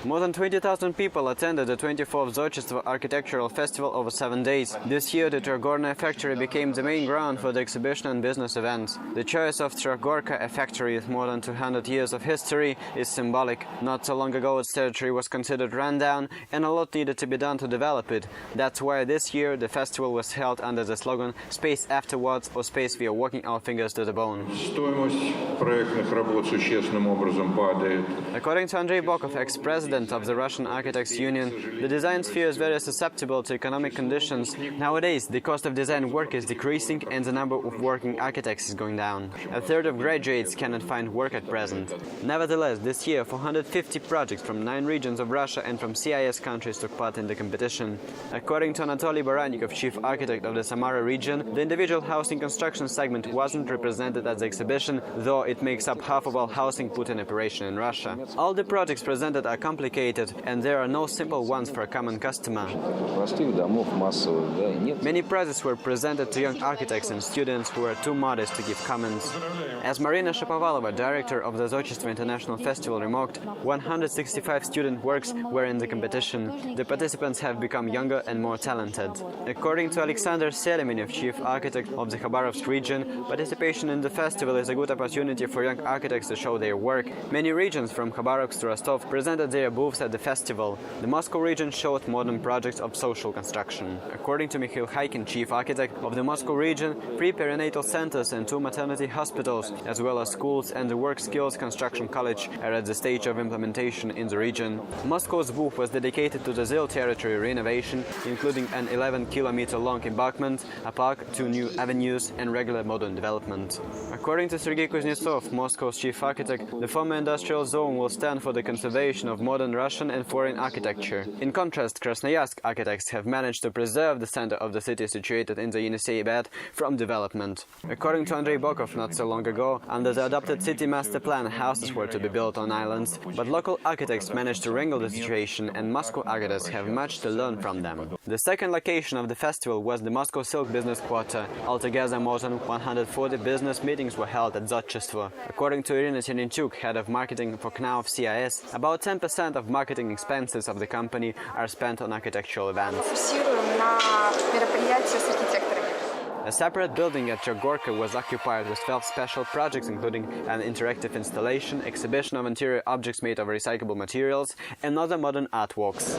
More than 20,000 people attended the 24th Zodchestvo Architectural Festival over 7 days. This year, the Trogorna factory became the main ground for the exhibition and business events. The choice of Trogorka, a factory with more than 200 years of history, is symbolic. Not so long ago, its territory was considered rundown, and a lot needed to be done to develop it. That's why this year the festival was held under the slogan "Space afterwards" or "Space we are working our fingers to the bone." According to Andrei Bokov, ex-president of the Russian Architects Union, the design sphere is very susceptible to economic conditions. Nowadays, the cost of design work is decreasing and the number of working architects is going down. A third of graduates cannot find work at present. Nevertheless, this year 450 projects from 9 regions of Russia and from CIS countries took part in the competition. According to Anatoly Barannikov, chief architect of the Samara region, the individual housing construction segment wasn't represented at the exhibition, though it makes up half of all housing put in operation in Russia. All the projects presented are complicated, and there are no simple ones for a common customer. Many prizes were presented to young architects and students who were too modest to give comments. As Marina Shapovalova, director of the Zodchestvo International Festival, remarked, 165 student works were in the competition. The participants have become younger and more talented. According to Alexander Selemenev, chief architect of the Khabarovsk region, participation in the festival is a good opportunity for young architects to show their work. Many regions from Khabarovsk to Rostov presented their booths at the festival. The Moscow region showed modern projects of social construction. According to Mikhail Khaikin, chief architect of the Moscow region, 3 perinatal centers and 2 maternity hospitals, as well as schools and the Work Skills Construction College, are at the stage of implementation in the region. Moscow's booth was dedicated to the Zil territory renovation, including an 11-kilometer-long embankment, a park, 2 new avenues, and regular modern development. According to Sergei Kuznetsov, Moscow's chief architect, the former industrial zone will stand for the conservation of modern Russian and foreign architecture. In contrast, Krasnoyarsk architects have managed to preserve the center of the city situated in the Yenisei bed from development. According to Andrei Bokov, not so long ago, under the adopted city master plan, houses were to be built on islands, but local architects managed to wrangle the situation, and Moscow architects have much to learn from them. The second location of the festival was the Moscow Silk Business Quarter. Altogether, more than 140 business meetings were held at Zodchestvo. According to Irina Terentyuk, head of marketing for KNAUF CIS, about 10% of marketing expenses of the company are spent on architectural events. A separate building at Trogorka was occupied with 12 special projects, including an interactive installation, exhibition of interior objects made of recyclable materials, and other modern artworks.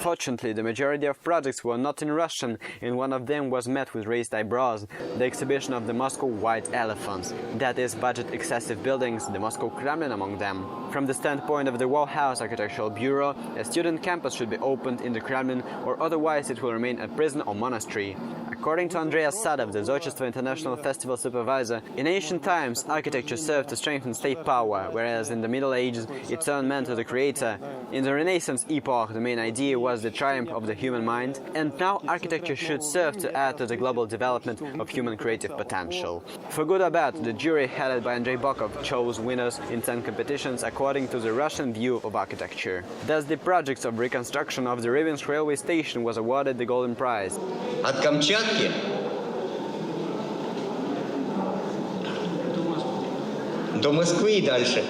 Unfortunately, the majority of projects were not in Russian, and one of them was met with raised eyebrows: the exhibition of the Moscow White Elephants, that is, budget-excessive buildings, the Moscow Kremlin among them. From the standpoint of the Wall House Architectural Bureau, a student campus should be opened in the Kremlin, or otherwise it will remain a prison or monastery. According to Andrei Asadov, the Zodchestvo International Festival supervisor, in ancient times, architecture served to strengthen state power, whereas in the Middle Ages it turned man to the creator. In the Renaissance epoch, the main idea was the triumph of the human mind, and now architecture should serve to add to the global development of human creative potential. For good or bad, the jury headed by Andrei Bokov chose winners in 10 competitions according to the Russian view of architecture. Thus, the project of reconstruction of the Rivnensk railway station was awarded the Golden Prize. От Камчатки до Москвы и дальше.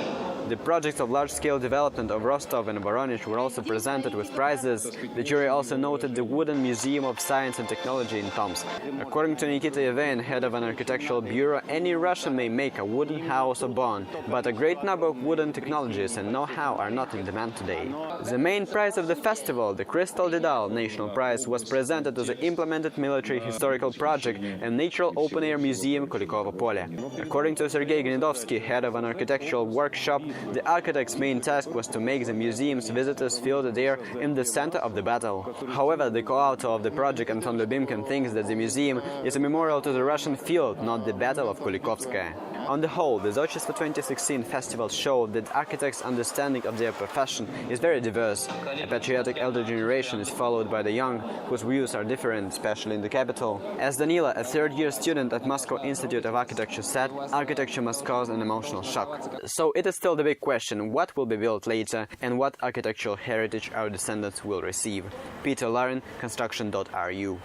The projects of large-scale development of Rostov and Voronezh were also presented with prizes. The jury also noted the Wooden Museum of Science and Technology in Tomsk. According to Nikita Yevain, head of an architectural bureau, any Russian may make a wooden house or barn, but a great number of wooden technologies and know-how are not in demand today. The main prize of the festival, the Crystal Dedal National Prize, was presented to the implemented military historical project and natural open-air museum Kulikovo Pole. According to Sergei Gnedovsky, head of an architectural workshop, the architect's main task was to make the museum's visitors feel that they are in the center of the battle. However, the co-author of the project, Anton Lubimkin, thinks that the museum is a memorial to the Russian field, not the Battle of Kulikovskaya. On the whole, the Zodchestvo 2016 festival showed that architects' understanding of their profession is very diverse. A patriotic elder generation is followed by the young, whose views are different, especially in the capital. As Danila, a third-year student at Moscow Institute of Architecture, said, architecture must cause an emotional shock. So it is still the big question, what will be built later and what architectural heritage our descendants will receive. Peter Larin, Construction.ru.